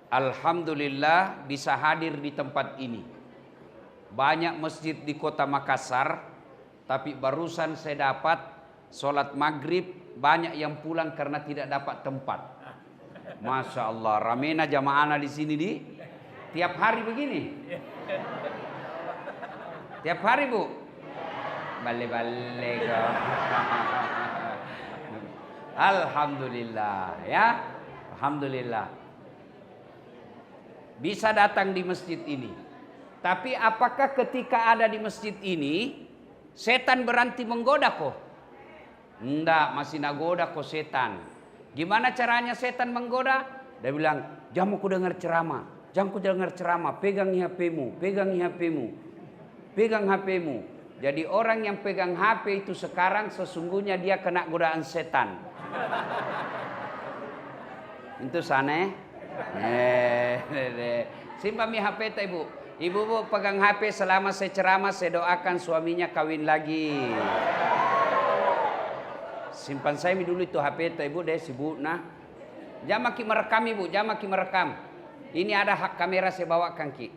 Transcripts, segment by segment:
Alhamdulillah bisa hadir di tempat ini. Banyak masjid di kota Makassar, tapi barusan saya dapat sholat maghrib banyak yang pulang karena tidak dapat tempat. Masya Allah, ramena jamaah di sini di tiap hari begini. Tiap hari bu, balik-balik. Alhamdulillah ya, alhamdulillah bisa datang di masjid ini. Tapi apakah ketika ada di masjid ini setan berhenti menggoda kok? Enggak, masih nagoda kok setan. Gimana caranya setan menggoda? Dia bilang, jangan ku dengar ceramah, jangan ku dengar ceramah, pegang HP-mu, pegang HP-mu, pegang HP-mu. Jadi orang yang pegang HP itu sekarang sesungguhnya dia kena godaan setan. Itu sana. Simpan mi HP ibu. Ibu bu pegang HP selama saya ceramah, saya doakan suaminya kawin lagi. Simpan saya dulu itu HP ibu deh sibuk nah. Jangan ki merekam ibu, jangan ki merekam. Ini ada hak kamera saya bawakan ki.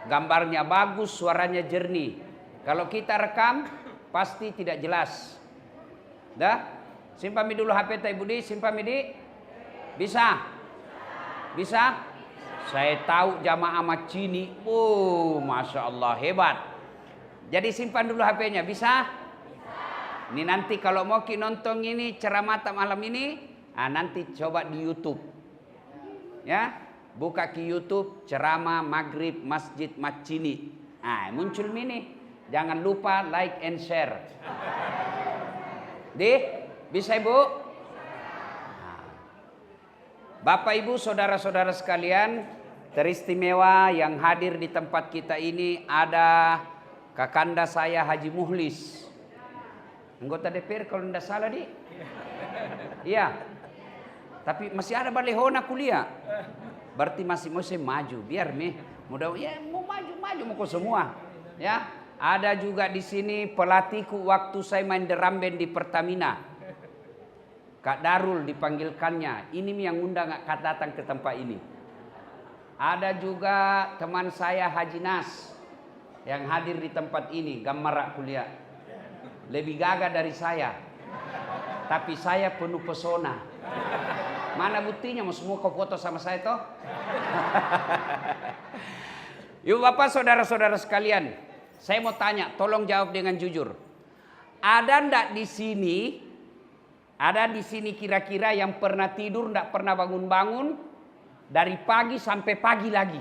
Gambarnya bagus, suaranya jernih. Kalau kita rekam pasti tidak jelas. Dah? Simpan mi dulu HP ibu di, simpan mi di. Bisa? Bisa? Saya tahu jamaah Macini. Oh, Masya Allah, hebat. Jadi simpan dulu HP-nya. Bisa? Ini nanti kalau mau ki nonton ini ceramah malam ini, nanti coba di YouTube. Ya, buka ki YouTube ceramah maghrib Masjid Macini. Muncul ini. Jangan lupa like and share. Bisa ibu? Bapak Ibu saudara-saudara sekalian, teristimewa yang hadir di tempat kita ini ada kakanda saya Haji Muhlis, anggota DPR kalau tidak salah di. Iya. Tapi masih ada balehona kuliah. Berarti masih maju biar mudah ya mau maju mau kok semua. Ya, ada juga di sini pelatihku waktu saya main drum band di Pertamina. Kak Darul dipanggilkannya. Ini yang undang Kak datang ke tempat ini. Ada juga teman saya Haji Nas yang hadir di tempat ini, gambar kuliah. Lebih gagah dari saya. Tapi saya penuh pesona. Mana buktinya mau semua kau foto sama saya toh? Yuk Bapak saudara-saudara sekalian, saya mau tanya, tolong jawab dengan jujur. Ada ndak di sini? Ada di sini kira-kira yang pernah tidur, tidak pernah bangun-bangun dari pagi sampai pagi lagi?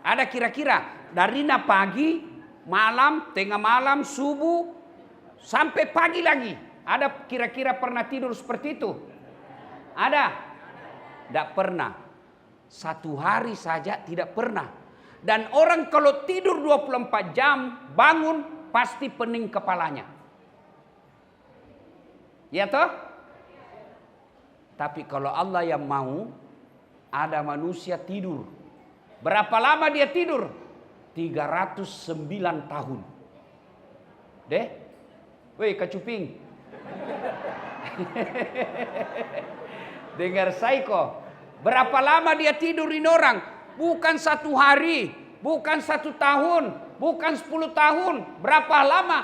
Ada kira-kira dari pagi, malam, tengah malam, subuh sampai pagi lagi. Ada kira-kira pernah tidur seperti itu? Ada? Tidak pernah. Satu hari saja tidak pernah. Dan orang kalau tidur 24 jam bangun pasti pening kepalanya. Ya toh? Tapi kalau Allah yang mau, ada manusia tidur. Berapa lama dia tidur? 309 tahun. Woi kacuping. Dengar Saiko. Berapa lama dia tidur ini orang? Bukan 1 hari, bukan 1 tahun, bukan 10 tahun. Berapa lama?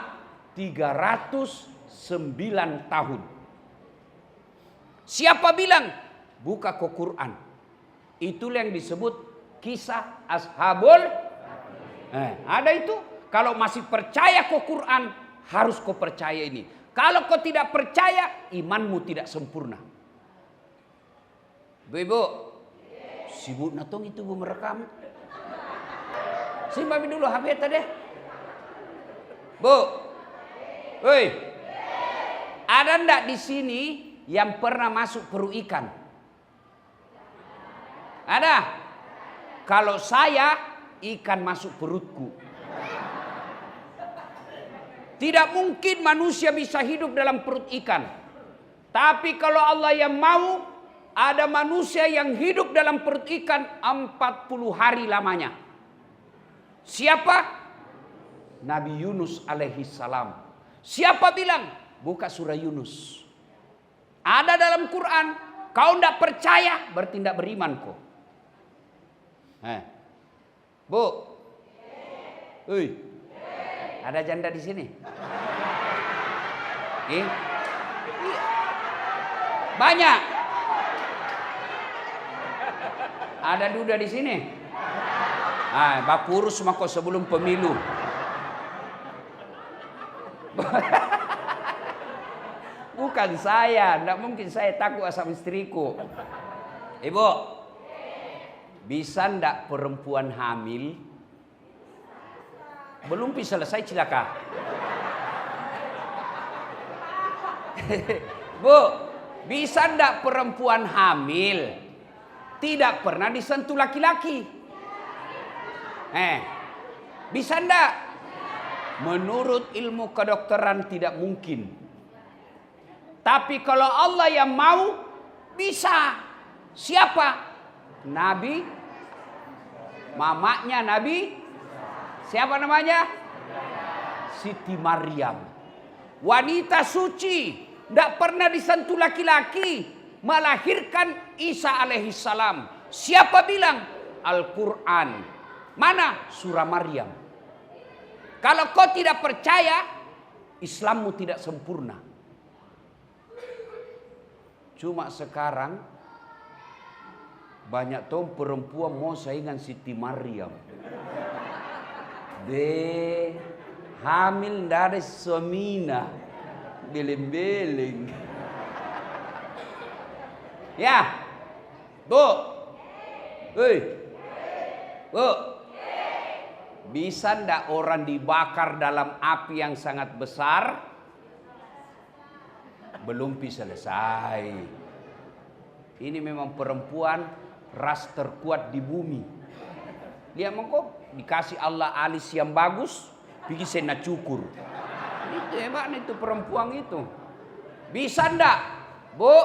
309 tahun. Siapa bilang? Buka ke Quran. Itulah yang disebut kisah Ashabul. Ada itu. Kalau masih percaya ke Quran, harus kau percaya ini. Kalau kau tidak percaya, imanmu tidak sempurna. Bu, sibuk natong itu bu merekam. Simpan dulu HP tadi. Bu, woi. Ada ndak di sini yang pernah masuk perut ikan? Ada? Kalau saya, ikan masuk perutku. Tidak mungkin manusia bisa hidup dalam perut ikan. Tapi kalau Allah yang mau, ada manusia yang hidup dalam perut ikan 40 hari lamanya. Siapa? Nabi Yunus alaihi salam. Siapa bilang? Buka surah Yunus. Ada dalam Quran. Kau tidak percaya, berarti tidak beriman kau. Bu, ada janda di sini? Banyak. Ada duda di sini. Bak urus sama kau sebelum pemilu. Bukan saya, tidak mungkin saya takut sama istriku. Ibu, bisa ndak perempuan hamil belum bisa selesai celaka? Bu, bisa ndak perempuan hamil tidak pernah disentuh laki-laki? Bisa ndak? Menurut ilmu kedokteran tidak mungkin. Tapi kalau Allah yang mau, bisa. Siapa? Nabi, mamanya Nabi, siapa namanya? Siti Maryam. Wanita suci, tidak pernah disentuh laki-laki, melahirkan Isa alaihissalam. Siapa bilang? Al-Quran. Mana? Surah Maryam. Kalau kau tidak percaya, Islammu tidak sempurna. Cuma sekarang banyak tuh perempuan mau saingan Siti Maryam. Hamil dari semina, beleng-beleng. Ya, Bu, Bu, bisa ndak orang dibakar dalam api yang sangat besar? Belum bisa selesai. Ini memang perempuan ras terkuat di bumi. Lihat kok dikasih Allah alis yang bagus, bikin sena cukur. Itu hebatnya itu perempuan itu. Bisa ndak, Bu,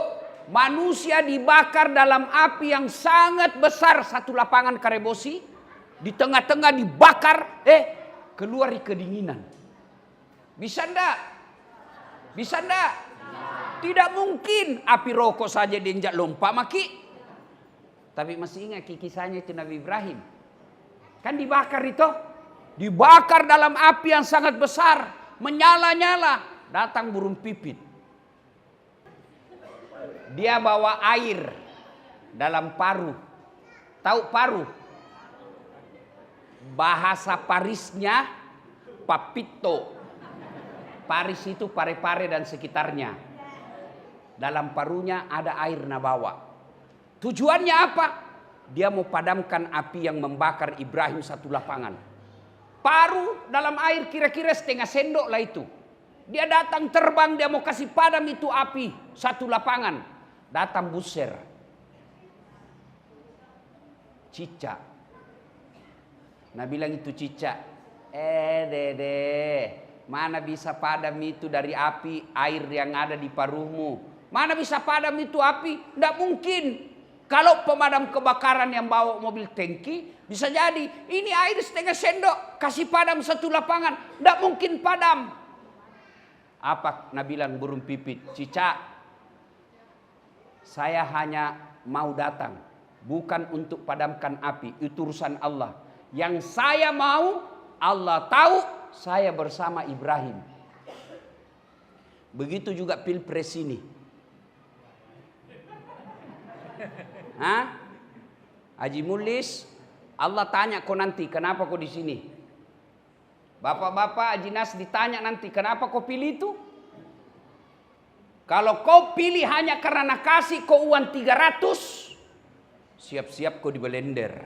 manusia dibakar dalam api yang sangat besar, satu lapangan Karebosi, di tengah-tengah dibakar, keluar kedinginan. Bisa ndak? Bisa ndak? Tidak mungkin api rokok saja diinjak lompat maki. Tapi masih ingat kisahnya itu Nabi Ibrahim. Kan dibakar itu. Dibakar dalam api yang sangat besar. Menyala-nyala. Datang burung pipit. Dia bawa air dalam paru. Tahu paru? Bahasa Parisnya papito. Paris itu pare-pare dan sekitarnya. Dalam parunya ada air nabawa. Tujuannya apa? Dia mau padamkan api yang membakar Ibrahim satu lapangan. Paru dalam air kira-kira setengah sendok lah itu. Dia datang terbang, dia mau kasih padam itu api satu lapangan. Datang buser. Cicak. Nah bilang itu cicak. Dede, mana bisa padam itu dari api air yang ada di paruhmu? Mana bisa padam itu api? Tidak mungkin. Kalau pemadam kebakaran yang bawa mobil tangki, bisa jadi ini air setengah sendok, kasih padam satu lapangan. Tidak mungkin padam. Apa Nabi bilang burung pipit? Cicak, saya hanya mau datang. Bukan untuk padamkan api. Itu urusan Allah. Yang saya mau, Allah tahu saya bersama Ibrahim. Begitu juga pilpres ini. Haji Mulis, Allah tanya kau nanti kenapa kau di sini. Bapak-bapak Haji Nas ditanya nanti kenapa kau pilih itu. Kalau kau pilih hanya karena kasih kau uang 300, siap-siap kau di blender.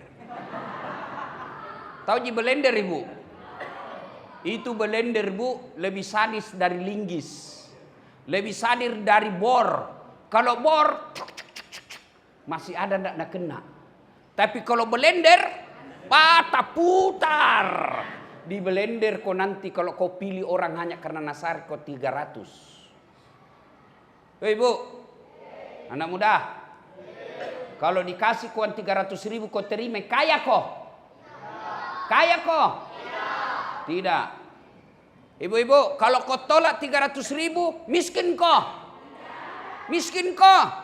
Tahu di blender ibu? Itu blender bu lebih sadis dari linggis, lebih sadis dari bor. Kalau bor masih ada ndak kena. Tapi kalau blender patah putar. Di blender kau nanti kalau kau pilih orang hanya karena nasar kau 300. Ibu, anak muda, kalau dikasih kau 300.000 kau terima kaya kau? Kaya kau? Tidak. Ibu-ibu, kalau kau tolak 300.000 miskin kau? Miskin kau?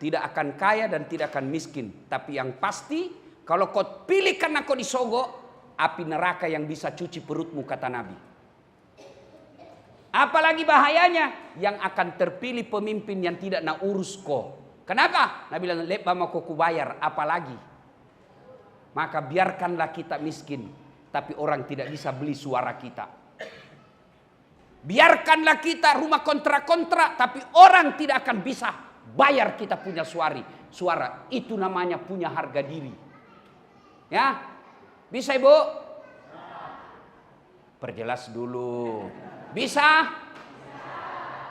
tidak akan kaya dan tidak akan miskin. Tapi yang pasti, kalau kau pilih karena kau disogok, api neraka yang bisa cuci perutmu, kata Nabi. Apalagi bahayanya, yang akan terpilih pemimpin yang tidak nak urus kau. Kenapa? Nabi bilang, lepa mau kau bayar, apalagi. Maka biarkanlah kita miskin, tapi orang tidak bisa beli suara kita. Biarkanlah kita rumah kontrak-kontrak, tapi orang tidak akan bisa bayar kita punya suara. Itu namanya punya harga diri. Ya, bisa Ibu? Perjelas dulu. Bisa?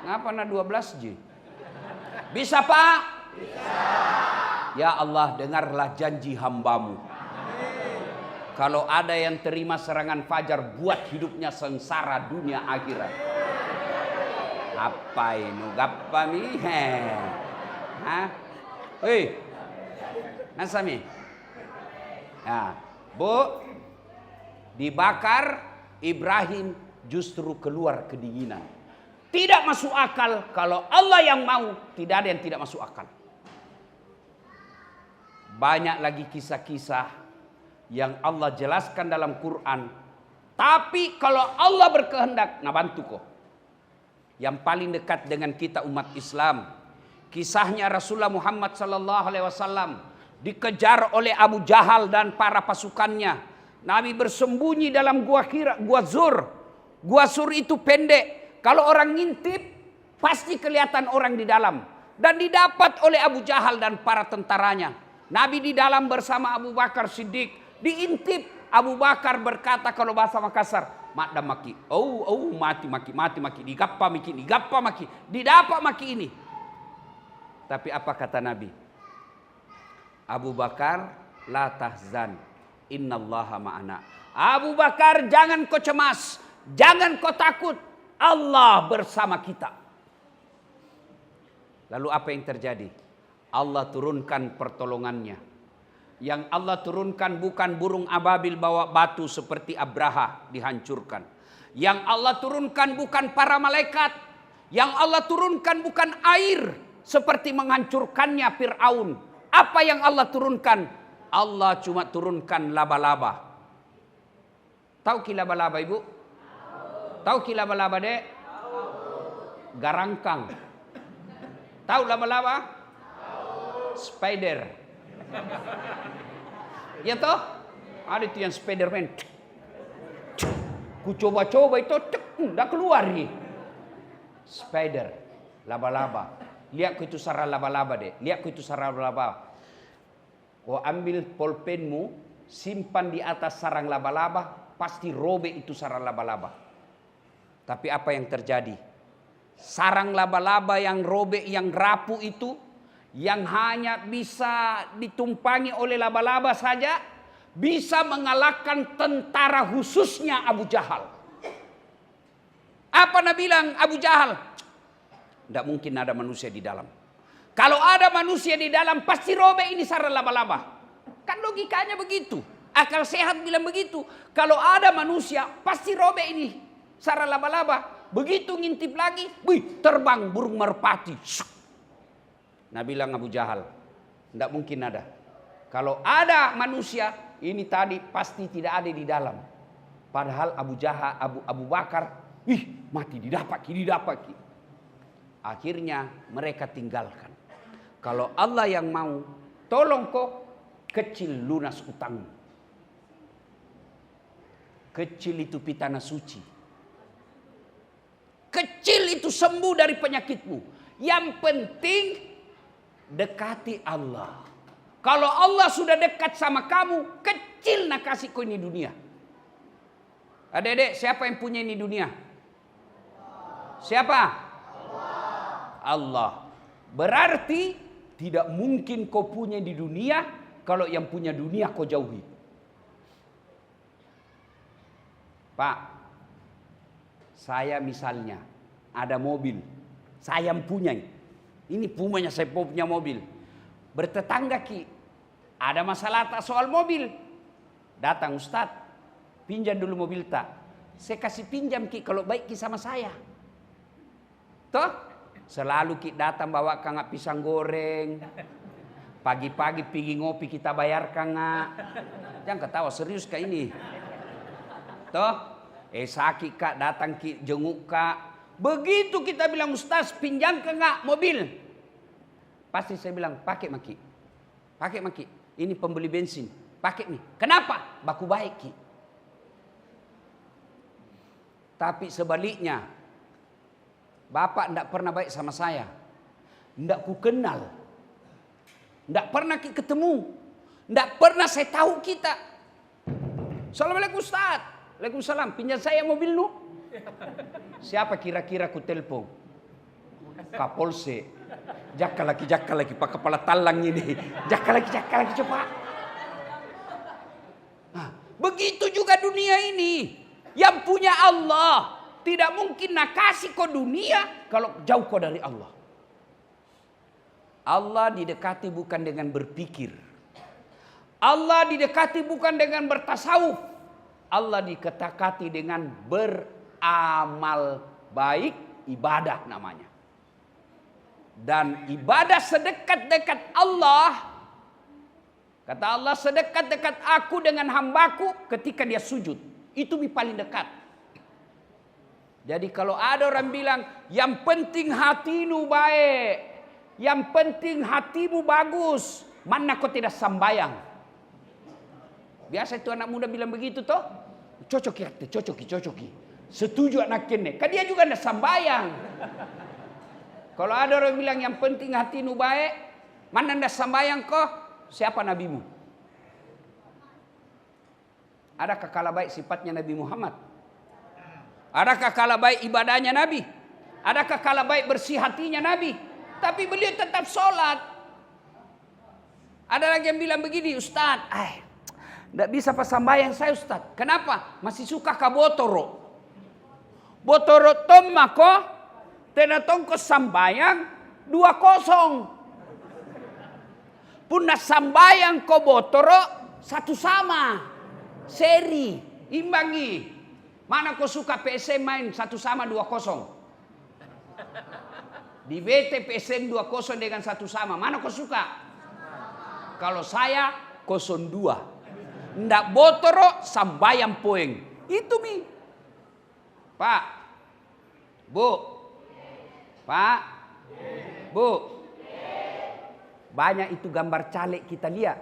Ngapa na 12J? Bisa Pak? Bisa. Ya Allah, dengarlah janji hambamu. Kalau ada yang terima serangan fajar, buat hidupnya sengsara dunia akhirat. Apa ini? Gappa mi? Hah? Hei, nasami? Nah, Bu, dibakar Ibrahim justru keluar kedinginan. Tidak masuk akal. Kalau Allah yang mau, tidak ada yang tidak masuk akal. Banyak lagi kisah-kisah yang Allah jelaskan dalam Quran. Tapi kalau Allah berkehendak, nah bantu kok. Yang paling dekat dengan kita umat Islam, kisahnya Rasulullah Muhammad SAW dikejar oleh Abu Jahal dan para pasukannya. Nabi bersembunyi dalam gua Zur. Gua Zur itu pendek. Kalau orang ngintip, pasti kelihatan orang di dalam. Dan didapat oleh Abu Jahal dan para tentaranya. Nabi di dalam bersama Abu Bakar Siddiq. Diintip, Abu Bakar berkata kalau bahasa Makassar, "Madam maki, mati, digappa maki, didapat maki ini." Tapi apa kata Nabi? Abu Bakar, la tahzan, innallaha ma'ana. Abu Bakar, jangan kau cemas, jangan kau takut, Allah bersama kita. Lalu apa yang terjadi? Allah turunkan pertolongannya. Yang Allah turunkan bukan burung ababil bawa batu seperti Abraha dihancurkan. Yang Allah turunkan bukan para malaikat. Yang Allah turunkan bukan air seperti menghancurkannya Fir'aun. Apa yang Allah turunkan? Allah cuma turunkan laba-laba. Tahu ki laba-laba Ibu? Tahu ki laba-laba Dek? Garangkang. Tahu laba-laba? Spider. Ya toh? Ada itu yang Spiderman. Ku coba-coba itu, udah keluar nih. Spider, laba-laba. Lihat ku itu sarang laba-laba deh. Lihat ku itu sarang laba-laba. Kau ambil pulpenmu, simpan di atas sarang laba-laba, pasti robek itu sarang laba-laba. Tapi apa yang terjadi? Sarang laba-laba yang robek, yang rapuh itu, yang hanya bisa ditumpangi oleh laba-laba saja, bisa mengalahkan tentara khususnya Abu Jahal. Apa Nabi bilang Abu Jahal? Tidak mungkin ada manusia di dalam. Kalau ada manusia di dalam, pasti robek ini sarang laba-laba. Kan logikanya begitu. Akal sehat bilang begitu. Kalau ada manusia, pasti robek ini sarang laba-laba. Begitu ngintip lagi, wih, terbang burung merpati. Nah bilang Abu Jahal, tidak mungkin ada. Kalau ada manusia, ini tadi pasti tidak ada di dalam. Padahal Abu Bakar, mati didapat. Akhirnya mereka tinggalkan. Kalau Allah yang mau, tolong kok kecil lunas utangmu. Kecil itu pitana suci. Kecil itu sembuh dari penyakitmu. Yang penting dekati Allah. Kalau Allah sudah dekat sama kamu, kecil nak kasih kau ini dunia. Adik-adik, siapa yang punya ini dunia? Siapa? Allah. Berarti tidak mungkin kau punya di dunia kalau yang punya dunia kau jauhi. Pak, saya misalnya ada mobil, saya punya. Ini punya, saya punya mobil. Bertetangga ki, ada masalah tak soal mobil. Datang Ustadz, pinjam dulu mobil tak. Saya kasih pinjam ki, kalau baik ki sama saya. Toh? Selalu kita datang bawa kangak pisang goreng. Pagi-pagi pergi ngopi kita bayar kangak. Jangan ketawa, serius kak ini. Toh, sakit kak datang ki jenguk kak. Begitu kita bilang Ustaz pinjam kangak mobil. Pasti saya bilang pakai maki. Pakai maki. Ini pembeli bensin. Pakai nih. Kenapa? Baku baik ki. Tapi sebaliknya, Bapak tidak pernah baik sama saya. Tidak ku kenal. Tidak pernah ketemu. Tidak pernah saya tahu kita. Assalamualaikum Ustaz. Waalaikumsalam. Pinjam saya mobil lu. Siapa kira-kira ku telepon? Kapolsek. Jaka lagi pak kepala talang ini. Jaka lagi coba. Nah, begitu juga dunia ini. Yang punya Allah tidak mungkin nak kasih kau dunia kalau jauh kau dari Allah. Allah didekati bukan dengan berpikir. Allah didekati bukan dengan bertasawuf. Allah didekati dengan beramal baik, ibadah namanya. Dan ibadah sedekat-dekat Allah. Kata Allah, sedekat-dekat aku dengan hambaku ketika dia sujud. Itu paling dekat. Jadi kalau ada orang bilang, yang penting hatimu baik, yang penting hatimu bagus, mana kau tidak sambayang. Biasa itu anak muda bilang begitu toh. Cocoki. Setuju anak kene. Kan dia juga tidak sambayang. Kalau ada orang bilang yang penting hatimu baik, mana tidak sambayang kau, siapa nabimu? Adakah kalah baik sifatnya Nabi Muhammad? Adakah kalah baik ibadahnya Nabi? Adakah kalah baik bersih hatinya Nabi? Tapi beliau tetap sholat. Ada lagi yang bilang begini, Ustaz, tidak bisa pas sambayang saya Ustaz. Kenapa? Masih suka ka botoro. Botoro tom mako, tenatong ko sambayang 2-0. Punna sambayang ko botoro, satu sama. Seri, imbangi. Mana kau suka PSM main 1-2-0? Di BT PSM 2-0 dengan 1-1. Mana kau suka? Kalau saya 0-2. Ndak botoro sambayang poeng. Itu mi. Pak. Bu. Pak. Bu. Banyak itu gambar caleg kita lihat.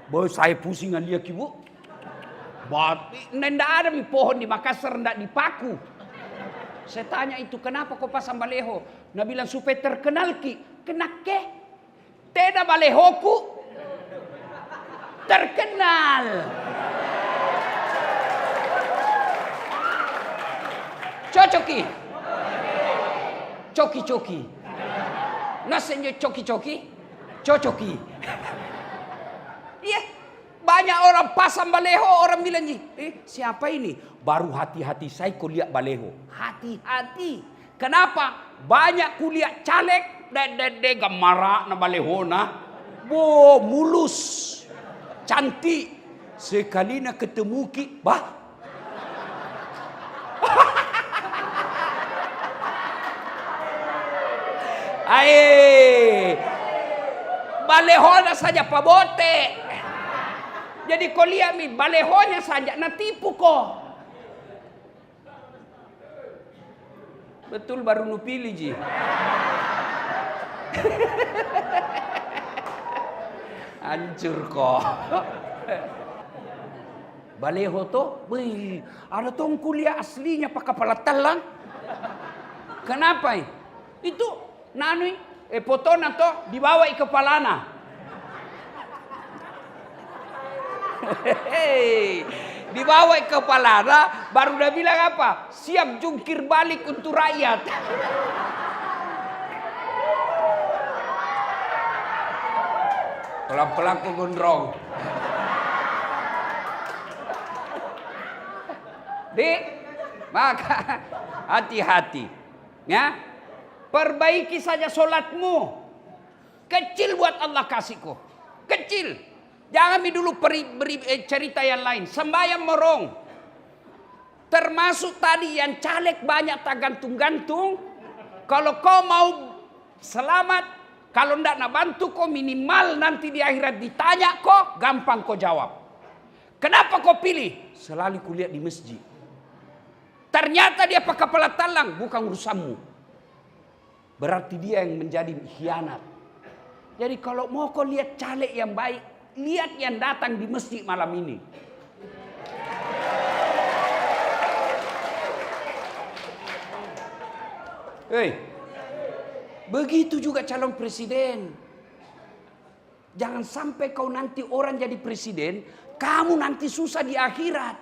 Boy, saya pusingan dia kibu. Ndak ada mi pohon di Makassar ndak dipaku. Saya tanya itu kenapa kau pasang baleho? Nah bilang supaya terkenal ki. Kenake? Tidak balehoku terkenal. Cocoki. Coki. Nasenyo coki. Cocoki. Iya, banyak orang pasang baleho, orang bilang siapa ini? Baru hati-hati saya kuliah baleho. Hati-hati. Kenapa? Banyak kuliah caleg, de gamara na baleho na. Mulus, cantik. Sekali nak ketemu ki, balehonya saja pabote. Jadi kau lihat mi, balehonya saja natipu kau. Betul baru nu pilih ji. Hancur kau. Baleho to, ada tong kuliah aslinya pakai kepala talang. Kenapa? Itu nanui potona to dibawa ke kepalana. Dibawa ke kepalana, baru udah bilang apa? Siap jungkir balik untuk rakyat. Pelan-pelan ku gondrong. Maka hati-hati. Ya. Perbaiki saja solatmu. Kecil buat Allah kasihku. Kecil. Jangan dulu beri cerita yang lain. Sembahyang morong. Termasuk tadi yang caleg banyak tak gantung-gantung. Kalau kau mau selamat, kalau ndak nak bantu kau, minimal nanti di akhirat ditanya kau, gampang kau jawab. Kenapa kau pilih? Selalu kulihat di masjid. Ternyata dia pakai kepala talang, bukan urusanmu. Berarti dia yang menjadi khianat. Jadi kalau mau kau lihat caleg yang baik, lihat yang datang di masjid malam ini. Begitu juga calon presiden. Jangan sampai kau nanti orang jadi presiden, kamu nanti susah di akhirat.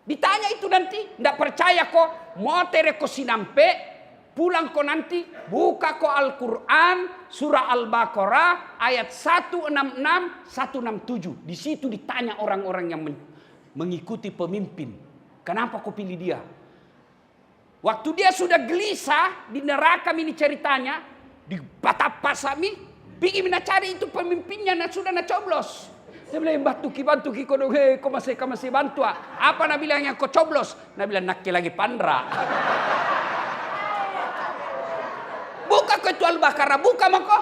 Ditanya itu nanti, tidak percaya kok, motere ko sinampe, pulang kok nanti, buka kok Al-Quran, surah Al-Baqarah, ayat 166, 167. Di situ ditanya orang-orang yang mengikuti pemimpin. Kenapa kau pilih dia? Waktu dia sudah gelisah, di neraka ini ceritanya, di Batapasami, pergi cari itu pemimpinnya, sudah coblos. Dia bilang, bantu ki kodong, kau masih bantu. Apa nak bilang yang kau coblos? Nak bilang, nak lagi pandra. Buka kau itu Al-Baqarah, buka mako.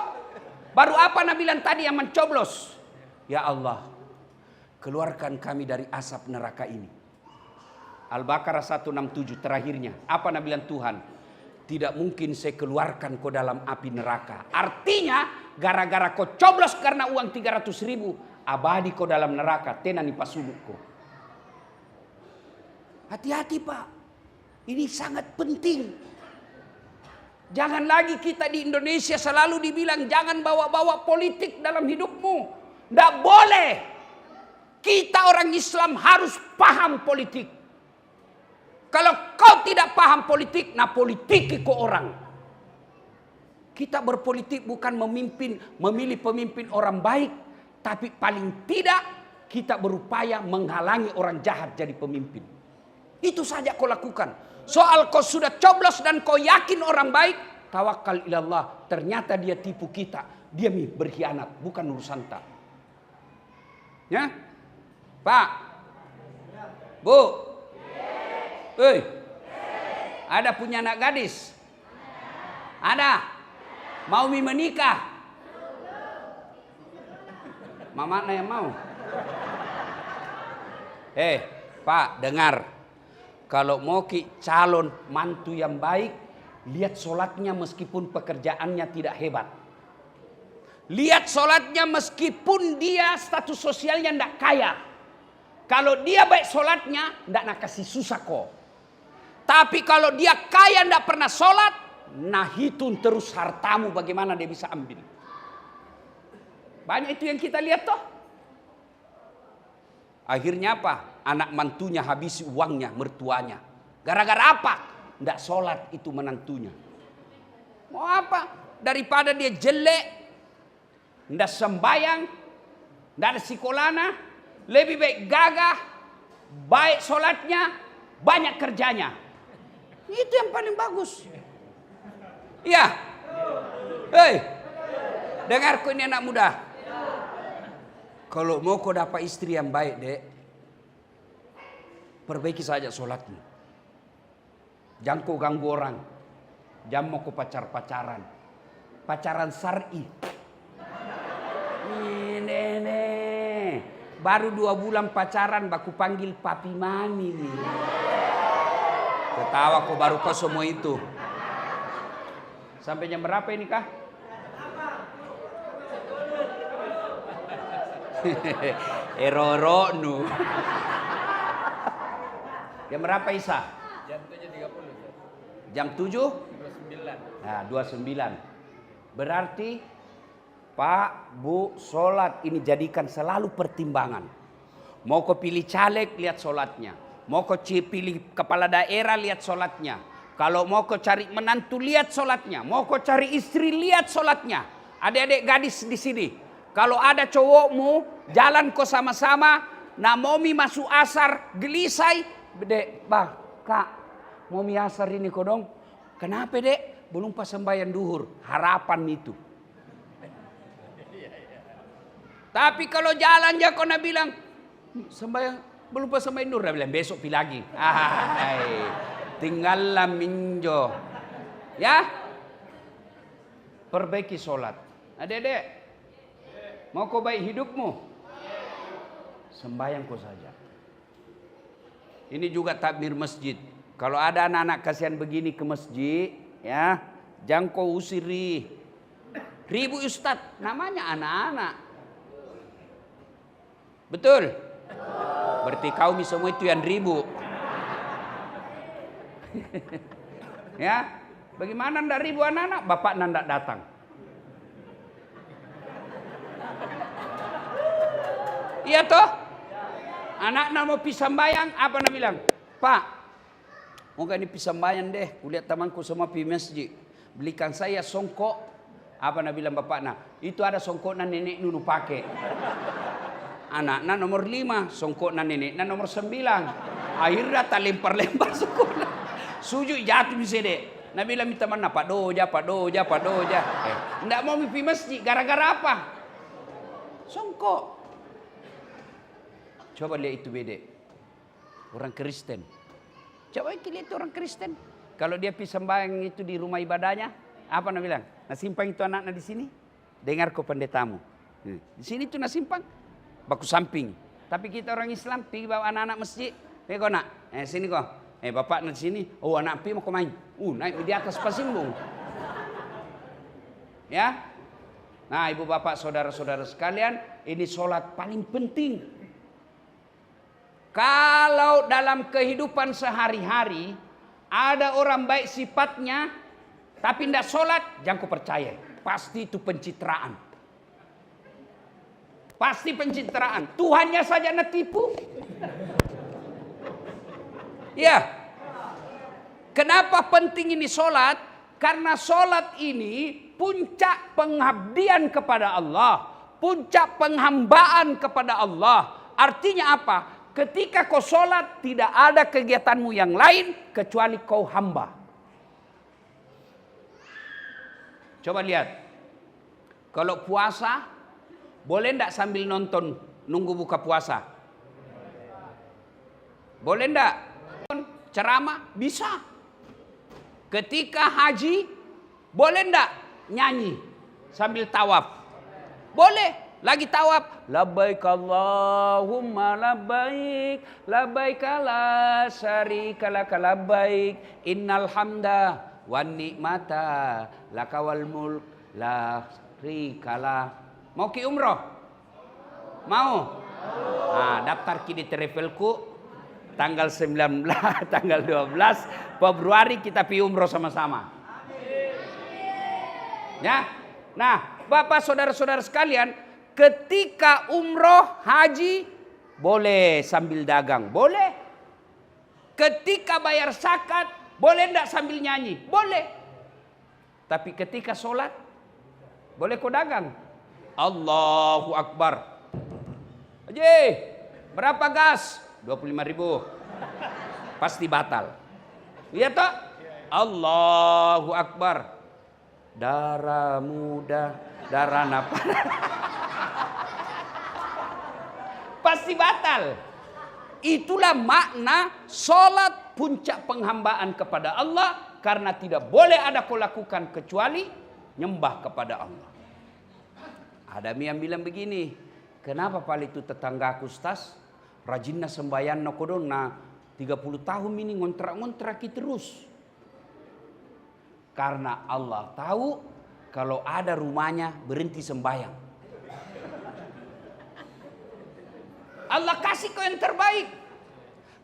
Baru apa nak bilang tadi yang mencoblos? Ya Allah, keluarkan kami dari asap neraka ini. Al-Baqarah 167 terakhirnya. Apa nak bilang Tuhan? Tidak mungkin saya keluarkan kau dalam api neraka. Artinya, gara-gara kau coblos karena uang 300.000, abadi kau dalam neraka, tenani pasulukku. Hati-hati Pak, ini sangat penting. Jangan lagi kita di Indonesia selalu dibilang jangan bawa-bawa politik dalam hidupmu. Tidak boleh. Kita orang Islam harus paham politik. Kalau kau tidak paham politik, nah politiki kau orang. Kita berpolitik bukan memilih pemimpin orang baik. Tapi paling tidak kita berupaya menghalangi orang jahat jadi pemimpin. Itu saja kau lakukan. Soal kau sudah coblos dan kau yakin orang baik, tawakal ilallah. Ternyata dia tipu kita. Dia berkhianat, bukan urusan tak. Ya? Pak. Bu. Ada punya anak gadis? Ada. Mau menikah? Mama yang mau. Pak, dengar. Kalau mau calon mantu yang baik, lihat sholatnya meskipun pekerjaannya tidak hebat. Lihat sholatnya meskipun dia status sosialnya tidak kaya. Kalau dia baik sholatnya, tidak nak kasih susah kok. Tapi kalau dia kaya tidak pernah sholat, nah hitung terus hartamu bagaimana dia bisa ambil. Banyak itu yang kita lihat toh. Akhirnya apa? Anak mantunya habisi uangnya, mertuanya. Gara-gara apa? Tidak sholat itu menantunya. Mau apa? Daripada dia jelek, tidak sembayang, tidak ada sikolana, lebih baik gagah, baik sholatnya, banyak kerjanya. Itu yang paling bagus. Iya. Dengarku ini anak muda. Kalau mau kau dapat istri yang baik, dek, perbaiki saja sholatmu. Jangan kau ganggu orang. Jangan mau kau pacaran. Pacaran syar'i. Ini. Baru 2 bulan pacaran, baku panggil papi mami nih. Ketawa kau baru kau semua itu. Sampai jam berapa ini kah? Eroro nu. Jam berapa Isa? Jam 7.30. Jam 7? 29. Nah, 29. Berarti Pak, Bu, sholat ini jadikan selalu pertimbangan. Mau kau pilih caleg, lihat sholatnya. Mau kau pilih kepala daerah, lihat sholatnya. Kalau mau kau cari menantu, lihat sholatnya. Mau kau cari istri, lihat sholatnya. Adik-adik gadis di sini. Kalau ada cowokmu, jalan kau sama-sama, namomi masuk asar, gelisai, dek, bah, kak, momi asar ini kau dong. Kenapa dek? Belum pas sembahyang duhur, harapan itu. Tapi kalau jalan ya kau nak bilang, sembahyang, belum pas sembahyang duhur, dia bilang besok pi lagi. tinggallah minjo. Ya, perbaiki sholat. Adik-adik, mau kau baik hidupmu? Sembahyang kau saja. Ini juga takbir masjid. Kalau ada anak-anak kasihan begini ke masjid, ya, jangan kau usiri. Ribu Ustaz, namanya anak-anak. Betul? Berarti kaum semua itu yang ribu. Ya, bagaimana ndak ribu anak-anak? Bapak ndak datang. Iya toh? Anak-anak mau pisah sembahyang, apa nak bilang? Pak, mau gak ini pisah sembahyang deh. Kulihat temanku semua pergi masjid. Belikan saya songkok. Apa nak bilang bapak nak? Itu ada songkok nan nenek dulu pakai. Anak-anak nomor 5, songkok nan nenek nan nomor 9. Akhirnya tak lempar-lempar sekolah. Sujud jatuh di sini. Nabi bilang minta mana? Pak Doja. Nggak mau pergi masjid. Gara-gara apa? Songkok. Coba lihat itu beda. Orang Kristen. Coba lihat orang Kristen. Kalau dia pergi sembahyang itu di rumah ibadahnya, apa nak bilang? Nah simpang itu anak-anak di sini. Dengar kau pendetamu. Di sini tuh nak simpang. Baku samping. Tapi kita orang Islam pergi bawa anak-anak masjid. Kau nak? Sini kau. Bapak nak di sini. Oh anak pergi mau kau main. Naik di atas pasimbung. Ya. Nah ibu bapak saudara-saudara sekalian, ini sholat paling penting. Kalau dalam kehidupan sehari-hari ada orang baik sifatnya tapi tidak sholat, jangan kau percaya. Pasti itu pencitraan. Pasti pencitraan. Tuhannya saja nak tipu. Ya. Kenapa penting ini sholat? Karena sholat ini puncak pengabdian kepada Allah. Puncak penghambaan kepada Allah. Artinya apa? Ketika kau sholat tidak ada kegiatanmu yang lain kecuali kau hamba. Coba lihat. Kalau puasa, boleh enggak sambil nonton nunggu buka puasa? Boleh enggak? Ceramah? Bisa. Ketika haji, boleh enggak nyanyi sambil tawaf? Boleh. Lagi tawaf, labbaik Allahumma labbaik, labbaik la syarika laka labbaik, innal hamda wan ni'mata lakawal mulk la syarika. Mau ki umroh? Mau? Nah, daftar ki di travelku tanggal 19, tanggal 12 Februari kita pi umroh sama-sama. Ya. Nah, Bapak saudara-saudara sekalian, ketika umroh, haji, boleh sambil dagang, boleh. Ketika bayar zakat, boleh enggak sambil nyanyi? Boleh. Tapi ketika sholat, boleh kau dagang? Allahu Akbar. Haji, berapa gas? 25.000. Pasti batal. Iya toh? Allahu Akbar. Darah muda, darah nafas. Pasti batal. Itulah makna sholat puncak penghambaan kepada Allah. Karena tidak boleh ada kau lakukan kecuali nyembah kepada Allah. Ada yang bilang begini. Kenapa pali itu tetanggaku Ustaz? Rajinna sembahyang no kodona 30 tahun ini ngontrak-ngontrak terus. Karena Allah tahu kalau ada rumahnya berhenti sembahyang. Allah kasih kau yang terbaik.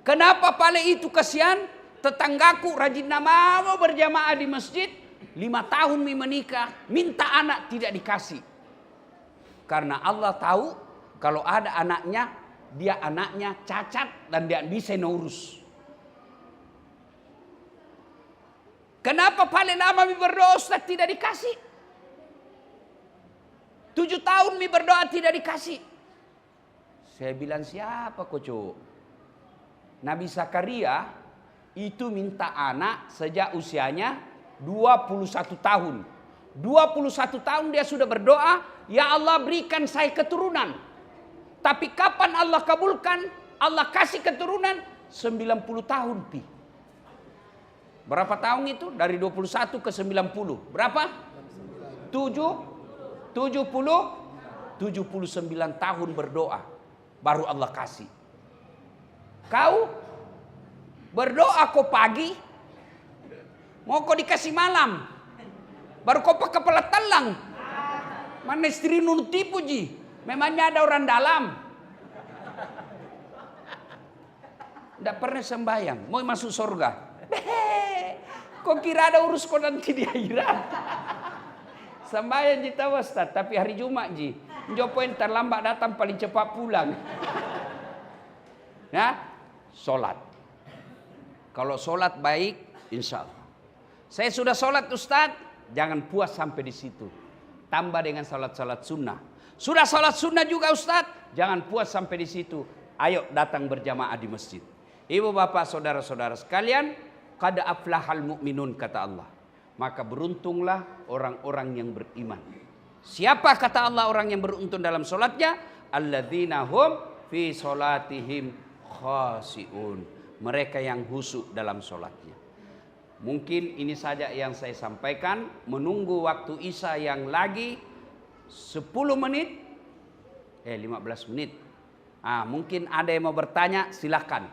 Kenapa pale itu kasihan? Tetanggaku rajin nama mau berjamaah di masjid. 5 tahun menikah. Minta anak tidak dikasih. Karena Allah tahu kalau ada anaknya. Dia anaknya cacat dan dia bisa ngurus. Kenapa paling lama mi berdoa Ustaz tidak dikasih? 7 tahun mi berdoa tidak dikasih. Saya bilang siapa kocok? Nabi Zakaria itu minta anak sejak usianya 21 tahun. 21 tahun dia sudah berdoa, ya Allah berikan saya keturunan. Tapi kapan Allah kabulkan? Allah kasih keturunan 90 tahun pi. Berapa tahun itu? Dari 21 ke 90. Berapa? 79 tahun berdoa. Baru Allah kasih. Kau berdoa kau pagi, mau kau dikasih malam. Baru kau pakai kepala telang. Mana istri nun tipu ji. Memangnya ada orang dalam. Tidak pernah sembahyang. Mau masuk surga. Kok kira ada urus kau nanti di akhirat. Sembahyang ji tahu Ustaz. Tapi hari Jumat ji. Jopoin terlambat datang paling cepat pulang. Ya, sholat. Kalau sholat baik, insya Allah. Saya sudah sholat Ustaz. Jangan puas sampai di situ. Tambah dengan sholat-sholat sunnah. Sudah sholat sunnah juga Ustaz. Jangan puas sampai di situ. Ayo datang berjamaah di masjid. Ibu bapak saudara-saudara sekalian, qad aflahal mu'minun kata Allah. Maka beruntunglah orang-orang yang beriman. Siapa kata Allah orang yang beruntung dalam solatnya? Alladzina hum fi solatihim khasi'un. Mereka yang khusyuk dalam solatnya. Mungkin ini saja yang saya sampaikan. Menunggu waktu Isya yang lagi 10 menit. 15 menit. Mungkin ada yang mau bertanya, silakan.